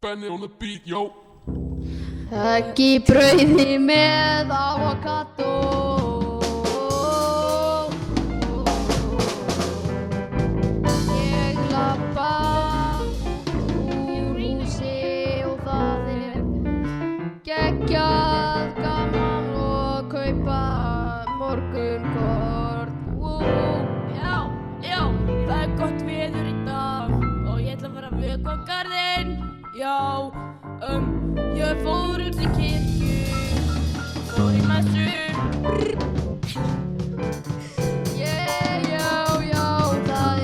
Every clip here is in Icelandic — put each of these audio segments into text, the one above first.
Benny on the beat, yo. Ekki brauði með avokado. Ég labba úr húsi og það geggjað gaman og kaupa morgunkorn. Já, það gott veður í dag og ég ætla að fara að vökva garðinn. Já, ég fór út í kirkju, fór í messu. Já, það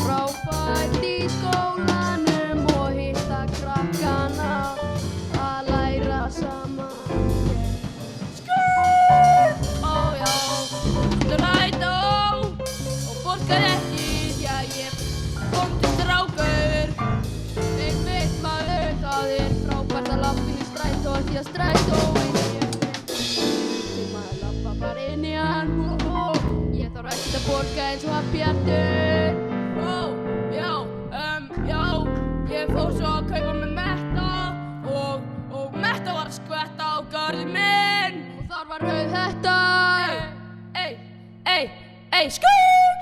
frábært í skólanum og hitta krakkana að læra saman. Strætó og borgaði ekki því að ég vondur strákur. Einmitt maður, það frábært að labba inn í strætó því að strætó til maður labba bara inn í hann og ég þarf ekkert að borga eins og hann Bjartur. Ég fór svo að kaupa með Metta og Metta var að skvetta á garðinn minn. Og þar var rauð hetta. Ey, skúr!